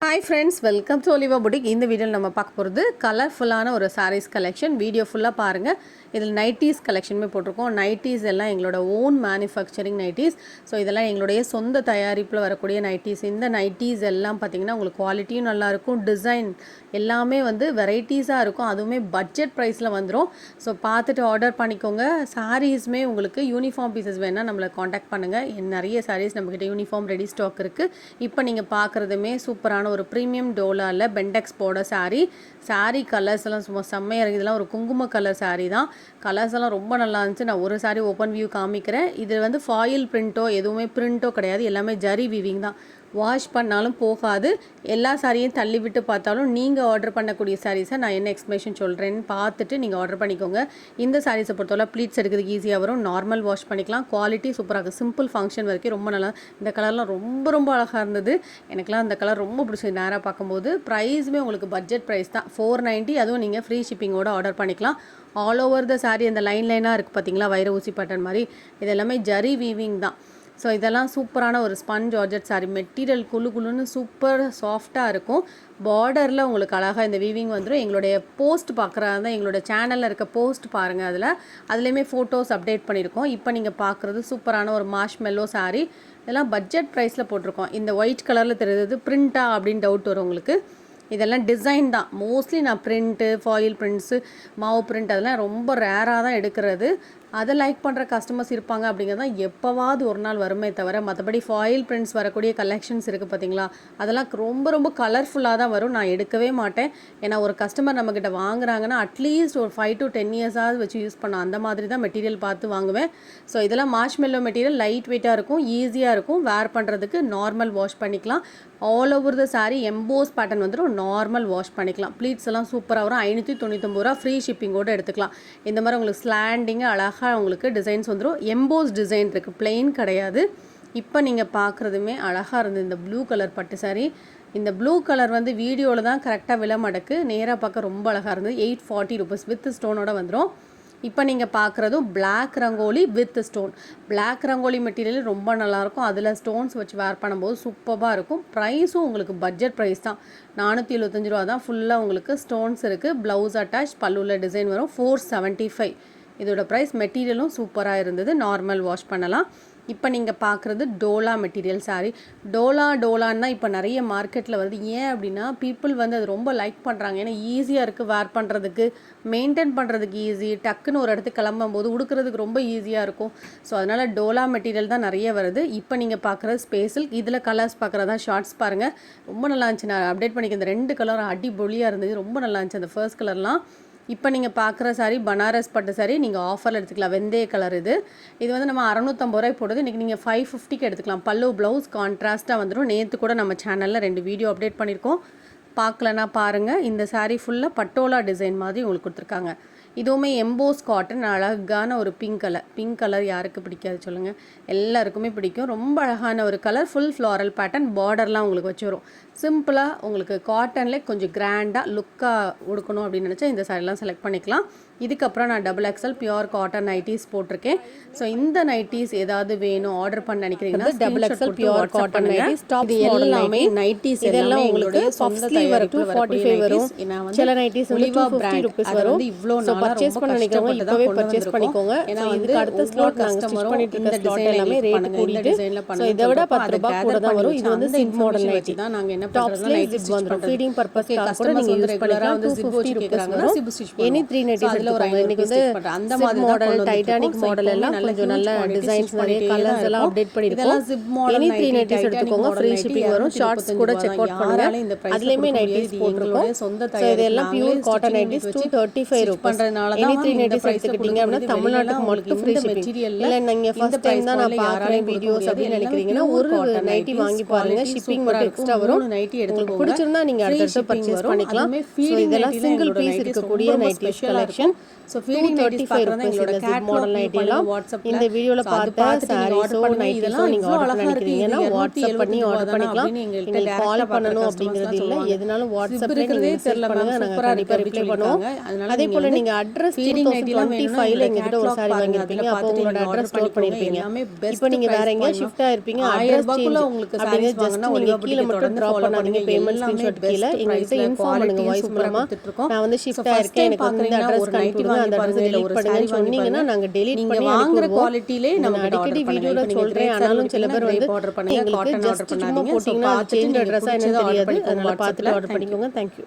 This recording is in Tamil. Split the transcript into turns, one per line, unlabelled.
Hi friends, welcome to Oliva boutique. இந்த வீடியோவில் நம்ம பார்க்க போகிறது கலர்ஃபுல்லான ஒரு சாரீஸ் கலெக்ஷன். வீடியோ ஃபுல்லாக பாருங்கள். இதில் நைட்டீஸ் கலெக்ஷனுமே போட்டிருக்கோம். நைட்டீஸ் எல்லாம் எங்களோட ஓன் மேனுஃபேக்சரிங் நைட்டீஸ். ஸோ இதெல்லாம் எங்களுடைய சொந்த தயாரிப்பில் வரக்கூடிய நைட்டீஸ். இந்த நைட்டீஸ் எல்லாம் பார்த்திங்கன்னா உங்களுக்கு குவாலிட்டியும் நல்லாயிருக்கும், டிசைன் எல்லாமே வெரைட்டிஸாக இருக்கும். அதுவுமே பட்ஜெட் ப்ரைஸில் வந்துடும். ஸோ பார்த்துட்டு ஆர்டர் பண்ணிக்கோங்க. சாரீஸுமே உங்களுக்கு யூனிஃபார்ம் பீசஸ் வேணால் நம்மளை காண்டாக்ட் பண்ணுங்கள். நிறைய சாரீஸ் நம்மக்கிட்ட யூனிஃபார்ம் ரெடி ஸ்டாக் இருக்குது. இப்போ நீங்கள் பார்க்குறதுமே சூப்பரான ஒரு ப்ரீமியம் டோலாவில் பெண்டெக்ஸ் போட சாரீ கலர்ஸ் எல்லாம் சும்மா செம்மையாக இருக்குது. இதெல்லாம் ஒரு குங்கும கலர் சாரீ தான். கலர்ஸ் எல்லாம் ரொம்ப நல்லா இருந்துச்சு. நான் ஒரு சாரீ ஓப்பன் வியூ காமிக்கிறேன். இது ஃபாயில் பிரிண்ட்டோ எதுவுமே பிரிண்ட்டோ கிடையாது. எல்லாமே ஜரி வீவிங் தான். வாஷ் பண்ணாலும் போகாது. எல்லா சாரியும் தள்ளி விட்டு பார்த்தாலும் நீங்கள் ஆர்டர் பண்ணக்கூடிய சாரீஸை நான் என்ன எக்ஸ்பிளேஷன் சொல்கிறேன்னு பார்த்துட்டு நீங்கள் ஆர்டர் பண்ணிக்கோங்க. இந்த சாரீஸை பொறுத்தவரை ப்ளீட்ஸ் எடுக்கிறதுக்கு ஈஸியாக வரும். நார்மல் வாஷ் பண்ணிக்கலாம். குவாலிட்டி சூப்பராக இருக்குது. சிம்பிள் ஃபங்க்ஷன் வரைக்கும் ரொம்ப நல்லா. இந்த கலர்லாம் ரொம்ப ரொம்ப அழகாக இருந்தது. எனக்குலாம் அந்த கலர் ரொம்ப பிடிச்சது. நேராக பார்க்கும்போது ப்ரைஸுமே உங்களுக்கு பட்ஜெட் ப்ரைஸ் தான், 490. அதுவும் நீங்கள் ஃப்ரீ ஷிப்பிங்கோடு ஆர்டர் பண்ணிக்கலாம். ஆல் ஓவர் த சாரீ அந்த லைனாக இருக்குது பார்த்தீங்களா, வைர ஊசி பட்டன் மாதிரி. இது எல்லாமே ஜரி வீவிங் தான். ஸோ இதெல்லாம் சூப்பரான ஒரு ஸ்பஞ்ச் ஜார்ஜெட் சாரீ. மெட்டீரியல் குழுன்னு சூப்பர் சாஃப்டாக இருக்கும். பார்டரில் உங்களுக்கு அழகாக இந்த வீவிங் வந்துடும். எங்களுடைய போஸ்ட் பார்க்குறதா எங்களோட சேனலில் இருக்க போஸ்ட் பாருங்கள். அதுலேயுமே ஃபோட்டோஸ் அப்டேட் பண்ணியிருக்கோம். இப்போ நீங்கள் பார்க்குறது சூப்பரான ஒரு மார்ஷ்மெல்லோ சாரீ. இதெல்லாம் பட்ஜெட் ப்ரைஸில் போட்டிருக்கோம். இந்த ஒயிட் கலரில் தெரியுது பிரிண்ட்டா அப்படின்னு டவுட் வரும் உங்களுக்கு. இதெல்லாம் டிசைன் தான். மோஸ்ட்லி நான் பிரிண்ட்டு, ஃபாயில் பிரிண்ட்ஸு, மாவு பிரிண்ட் அதெல்லாம் ரொம்ப ரேராக தான் எடுக்கிறது. அதை லைக் பண்ணுற கஸ்டமர்ஸ் இருப்பாங்க அப்படிங்கிறது தான் எப்போவாது ஒரு நாள் வருமே தவிர, மற்றபடி ஃபாயில் பிரிண்ட்ஸ் வரக்கூடிய கலெக்ஷன்ஸ் இருக்குது பார்த்தீங்களா, அதெல்லாம் ரொம்ப ரொம்ப கலர்ஃபுல்லாக தான் வரும். நான் எடுக்கவே மாட்டேன். ஏன்னா ஒரு கஸ்டமர் நம்மக்கிட்ட வாங்குறாங்கன்னா அட்லீஸ்ட் ஒரு 5 to 10 இயர்ஸாவது வச்சு யூஸ் பண்ண அந்த மாதிரி தான் மெட்டீரியல் பார்த்து வாங்குவேன். ஸோ இதெல்லாம் மார்ஷ்மெல்லோ மெட்டீரியல், லைட் வெயிட்டாக இருக்கும், ஈஸியாக இருக்கும், வேர் பண்ணுறதுக்கு. நார்மல் வாஷ் பண்ணிக்கலாம். All over the sari EMBOSS pattern normal wash பண்ணிக்கலாம். ப்ளீட்ஸ் எல்லாம் சூப்பராக வரும். 599 ரூபா ஃப்ரீ ஷிப்பிங்கோடு எடுத்துக்கலாம். இந்த மாதிரி உங்களுக்கு ஸ்லாண்டிங்காக அழகாக உங்களுக்கு டிசைன்ஸ் வந்துடும். எம்போஸ் டிசைன் இருக்குது, பிளெயின் கிடையாது. இப்போ நீங்கள் பார்க்குறதுமே அழகாக இருந்தது. இந்த ப்ளூ கலர் பட்டு சாரீ. இந்த ப்ளூ கலர் வீடியோவில் தான் கரெக்டாக விலை மடக்கு. நேராக பார்க்க ரொம்ப அழகாக இருந்தது. 840 ரூபீஸ் வித் ஸ்டோனோட வந்துடும். இப்போ நீங்கள் பார்க்குறதும் black rangoli with stone. Black rangoli material ரொம்ப நல்லாயிருக்கும். அதில் ஸ்டோன்ஸ் வச்சு வேர் பண்ணும்போது சூப்பராக இருக்கும். ப்ரைஸும் உங்களுக்கு பட்ஜெட் ப்ரைஸ் தான். 475 ரூபா தான். ஃபுல்லாக உங்களுக்கு ஸ்டோன்ஸ் இருக்குது. ப்ளவுஸ் அட்டாச், பல்லுவில் டிசைன் வரும். 475 இதோட ப்ரைஸ். மெட்டீரியலும் சூப்பராக இருந்தது. நார்மல் வாஷ் பண்ணலாம். இப்போ நீங்கள் பார்க்குறது டோலா மெட்டீரியல் சாரீ. டோலான்னு தான் இப்போ நிறைய மார்க்கெட்டில் வருது. ஏன் அப்படின்னா பீப்புள் அது ரொம்ப லைக் பண்ணுறாங்க. ஏன்னா ஈஸியாக இருக்குது வேர் பண்ணுறதுக்கு, மெயின்டைன் பண்ணுறதுக்கு ஈஸி. டக்குன்னு ஒரு இடத்துக்கு கிளம்பும்போது உடுக்கிறதுக்கு ரொம்ப ஈஸியாக இருக்கும். ஸோ அதனால் டோலா மெட்டீரியல் தான் நிறைய வருது. இப்போ நீங்கள் பார்க்குறது ஸ்பேஸில். இதில் கலர்ஸ் பார்க்குறதா ஷார்ட்ஸ் பாருங்கள். ரொம்ப நல்லா இருந்துச்சு. நான் அப்டேட் பண்ணிக்க இந்த 2 கலரும் அடிபொலியாக இருந்தது. ரொம்ப நல்லா இருந்துச்சு அந்த ஃபர்ஸ்ட் கலர்லாம். இப்போ நீங்கள் பார்க்குற சாரீ பனாரஸ் பட்டு சாரீ. நீங்கள் ஆஃபரில் எடுத்துக்கலாம். வெந்தய கலர் இது நம்ம 650 ரூபாய் போடுது. இன்றைக்கி நீங்கள் 550க்கு எடுத்துக்கலாம். பல்லு ப்ளவுஸ் கான்ட்ராஸ்ட்டாக வந்துடும். நேற்று கூட நம்ம சேனலில் 2 வீடியோ அப்டேட் பண்ணியிருக்கோம். பார்க்கலன்னா பாருங்கள். இந்த சாரீ ஃபுல்லாக பட்டோலா டிசைன் மாதிரி உங்களுக்கு கொடுத்துருக்காங்க. இதுவுமே எம்போஸ் காட்டன். அழகான ஒரு பிங்க் கலர் யாருக்கு பிடிக்காது சொல்லுங்கள், எல்லாருக்குமே பிடிக்கும். ரொம்ப அழகான ஒரு கலர். Full floral pattern. பார்டர்லாம் உங்களுக்கு வச்சு வரும். சிம்பிளாக உங்களுக்கு காட்டனில் கொஞ்சம் கிராண்டாக லுக்காக உடுக்கணும் அப்படின்னு நினச்சா இந்த சாரீலாம் செலக்ட் பண்ணிக்கலாம். இதுக்கப்புறம் நான் XXL பியூர் காட்டன் நைட்டீஸ் போட்டிருக்கேன். ஸோ இந்த நைட்டீஸ் ஏதாவது வேணும் ஆர்டர் பண்ண நினைக்கிறீங்கன்னா XXL pure cotton nighties. Top எல்லாமே நைட்டீஸ் இதெல்லாம் உங்களுக்கு சாஃப்ட்லி வரும். 45 வரும். சில நைட்டீஸ் 250 ரூபீஸ் வரும். இவ்வளோ பர்ச்சேஸ் பண்ண நினைக்கிறவங்க இப்போவே பர்ச்சேஸ் பண்ணிக்கோங்க. ஏன்னா இதுக்கு அடுத்த ஸ்லாட் நாங்கள் ஸ்டிச் பண்ணிட்டு இருக்க ஸ்லாட் எல்லாமே ரேட் கூடிட்டு. ஸோ இதை விட 10 ரூபாய் கூட தான் வரும். இது சிப் மாடல் நைட்டி தான். நாங்கள் என்ன டாப்ஸ்ல ஜிப் வந்துரும். ஃபீடிங் பர்பஸ்க்காக கூட நீங்க யூஸ் பண்ணிக்கலாம். 250 ரூபீஸ் வரும். எனி 3 நைட்டீஸ் எடுத்துக்கோங்க. இன்னைக்கு அந்த மாதிரி மாடல் டைட்டானிக் மாடல் எல்லாம் கொஞ்சம் நல்ல டிசைன்ஸ் நிறைய கலர்ஸ் எல்லாம் அப்டேட் பண்ணிருக்கோம். எனி 3 நைட்டீஸ் எடுத்துக்கோங்க. ஃப்ரீ ஷிப்பிங் வரும். ஷார்ட்ஸ் கூட செக் அவுட் பண்ணுங்க. அதுலயுமே நைட்டீஸ் போட்டுருக்கோம். ஸோ இதெல்லாம் pure cotton nighties 235 rupees. Any 3 nighties எடுத்துக்கிட்டீங்க அப்படின்னா தமிழ்நாட்டுக்கு மட்டும் ஃப்ரீ ஷிப்பிங். இல்ல நீங்க ஃபர்ஸ்ட் டைம் தான் நான் பார்க்குறேன் வீடியோஸ் அப்படின்னு நினைக்கிறீங்கன்னா ஒரு நைட்டி வாங்கி பாருங்க. ஷிப்பிங் மட்டும் எக்ஸ்ட்ரா வரும். உங்களுக்கு பிடிச்சிருந்தா நீங்க அடுத்த பர்ச்சேஸ் பண்ணிக்கலாம். ஸோ இதெல்லாம் சிங்கிள் பீஸ் இருக்கக்கூடிய நைட்டீஸ் கலெக்ஷன். ஸோ 235 எங்களோட கேட் மாடல் நைட்டி எல்லாம் இந்த வீடியோவில் பார்த்த சாரீஸோ நைட்டிஸோ நீங்கள் ஆர்டர் பண்ணிக்கிறீங்கன்னா வாட்ஸ்அப் பண்ணி ஆர்டர் பண்ணிக்கலாம். நீங்கள் கால் பண்ணணும் அப்படிங்கிறது இல்லை. எதுனாலும் வாட்ஸ்அப்பில் நீங்கள் மெசேஜ் பண்ணுங்க, நாங்கள் கண்டிப்பாக ரிப்ளை பண்ணுவோம். அதே போல் நீங்கள் அட்ரஸ் 2025 எங்ககிட்ட ஒரு சாரி வாங்கியிருப்பீங்க. அப்போ உங்களோட அட்ரஸ் ஸ்டோர் பண்ணியிருப்பீங்க. இப்போ நீங்கள் வேற எங்கேயா ஷிஃப்ட் ஆகிருப்பீங்க. அட்ரஸ் சேஞ்ச் அப்படிங்கிறது ஜஸ்ட் நீங்கள் கீழே மட்டும் ட்ராப்
பண்ணாதீங்க. பேமெண்ட் ஸ்கிரீன்ஷாட் கீழே எங்ககிட்ட இன்ஃபார்ம் பண்ணுங்க வாய்ஸ் மூலமா. நான் வந்து ஷிஃப்ட் ஆயிருக்கேன், எனக்கு வந்து இந்த அட்ரஸ் கண்டுபிடிங்க, அந்த அட்ரஸ் டெலீட் பண்ணுங்கன்னு சொன்னீங்கன்னா நாங்கள் டெலீட் பண்ணி
வாங்குற குவாலிட்டிலே
நான் அடிக்கடி வீடியோல சொல்றேன். ஆனாலும் சில பேர் வந்து எங்களுக்கு ஜஸ்ட் சும்மா போட்டிங்கன்னா சேஞ்ச் அட்ரஸா என்னன்னு தெரியாது. அதனால பார்த்துட்டு ஆர்டர் பண்ணிக்கோங்க. தேங்க்யூ.